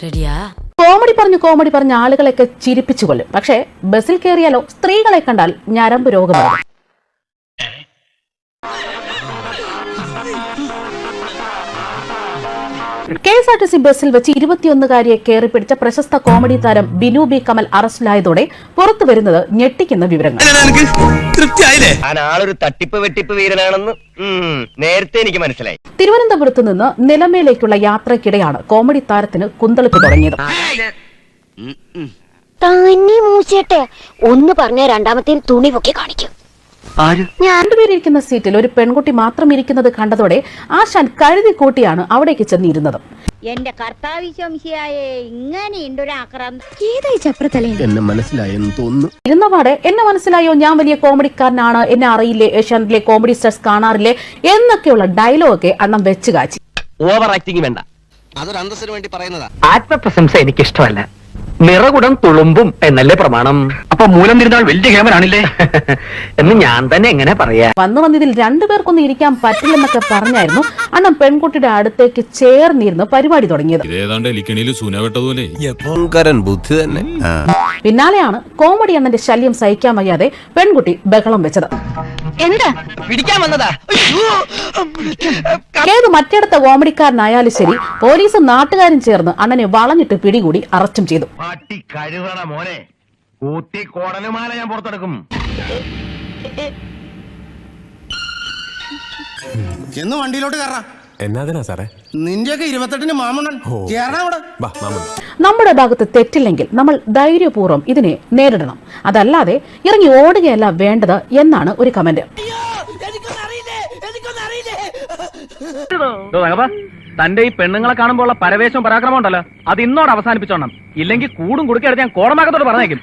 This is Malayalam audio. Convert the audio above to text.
റെഡിയാ? കോമഡി പറഞ്ഞ ആളുകളെയൊക്കെ ചിരിപ്പിച്ചു കൊല്ലും. പക്ഷേ ബസ്സിൽ കയറിയാലോ സ്ത്രീകളെ കണ്ടാൽ ഞരമ്പ് രോഗമാണ്. KSRTC ബസ്സിൽ വെച്ച് 21-കാരിയെ കയറിപ്പിടിച്ച പ്രശസ്ത കോമഡി താരം ബിനു ബി കമൽ അറസ്റ്റിലായതോടെ പുറത്തു വരുന്നത് ഞെട്ടിക്കുന്ന വിവരങ്ങൾ. ആളൊരു തട്ടിപ്പ് വെട്ടിപ്പ് വീരനാണെന്ന് നേരത്തെ എനിക്ക് മനസ്സിലായി. തിരുവനന്തപുരത്ത് നിന്ന് നിലമേലേക്കുള്ള യാത്രക്കിടെയാണ് കോമഡി താരത്തിന് കുന്തളിപ്പ് തുടങ്ങിയത്. തന്നെ മൂച്ചേട്ടെ ഒന്ന് പറഞ്ഞ രണ്ടാമത്തെ തുണി പൊക്കി കാണിക്കും. രണ്ടുപേരിയ്ക്കുന്ന സീറ്റിൽ ഒരു പെൺകുട്ടി മാത്രം ഇരിക്കുന്നത് കണ്ടതോടെ ആശാൻ കരുതി കൂട്ടിയാണ് അവിടേക്ക് ചെന്നിരുന്നത്. എന്റെ കർത്താവിശംശിയായേ ഇങ്ങനെയുണ്ടൊരു ആക്രാന്തം. എന്നെ മനസ്സിലായെന്ന് തോന്നുന്നു. ഇരുന്നപാടെ എന്നെ മനസ്സിലായോ, ഞാൻ വലിയ കോമഡിക്കാരനാണ്, എന്നെ അറിയില്ലേ, ഏഷ്യാനെറ്റിലെ കോമഡി സ്റ്റാർസ് കാണാറില്ലേ എന്നൊക്കെയുള്ള ഡയലോഗൊക്കെ അണ്ണം വെച്ച് കാച്ചി. ഓവർ ആക്ടിങ് വേണ്ട, അതൊരു അന്തസ്സിന് വേണ്ടി പറയുന്നതാ. ആത്മപ്രശംസ എനിക്കിഷ്ടമല്ല. നിറകുടം തുളുമ്പും എന്നല്ലേ പ്രമാണം. അപ്പൊ മൂലം തിരുന്നാൾ വലിയ ക്യാമറാണില്ലേ എന്ന് ഞാൻ തന്നെ എങ്ങനെ പറയാ. വന്നതിൽ രണ്ടുപേർക്കൊന്നും ഇരിക്കാൻ പറ്റില്ലെന്നൊക്കെ പറഞ്ഞായിരുന്നു അണ്ണം പെൺകുട്ടിയുടെ അടുത്തേക്ക് ചേർന്നിരുന്ന് പരിപാടി തുടങ്ങിയത്. ബുദ്ധി തന്നെ. പിന്നാലെയാണ് കോമഡി അണ്ണന്റെ ശല്യം സഹിക്കാൻ വയ്യാതെ പെൺകുട്ടി ബഹളം വെച്ചത്. എന്താ പിടിക്കാൻ വന്നതാ. ഏത് മറ്റിടത്തെ കോമഡിക്കാരനായാലും ശരി, പോലീസും നാട്ടുകാരും ചേർന്ന് അണ്ണനെ വളഞ്ഞിട്ട് പിടികൂടി അറസ്റ്റും ചെയ്തു. മോനെ കൂത്തി കോടലുമാല ഞാൻ പുറത്തെടുക്കും. എന്ന് വണ്ടിയിലോട്ട് കയറാം. എന്നാ സാറേ? നിന്റെയൊക്കെ 28-ന് മാമണ്ണൻ നമ്മുടെ ഭാഗത്ത് തെറ്റില്ലെങ്കിൽ നമ്മൾ ധൈര്യപൂർവ്വം ഇതിനെ നേരിടണം. അതല്ലാതെ ഇറങ്ങി ഓടുകയല്ല വേണ്ടത് എന്നാണ് ഒരു കമന്റ്. തന്റെ ഈ പെണ്ണുങ്ങളെ കാണുമ്പോൾ ഉള്ള പരവേശവും പരാക്രമം ഉണ്ടല്ലോ, അത് ഇന്നോട് അവസാനിപ്പിച്ചോണം. ഇല്ലെങ്കിൽ കൂടും കുടുക്കെടുത്ത് ഞാൻ കോടമാകത്തോട് പറഞ്ഞേക്കും.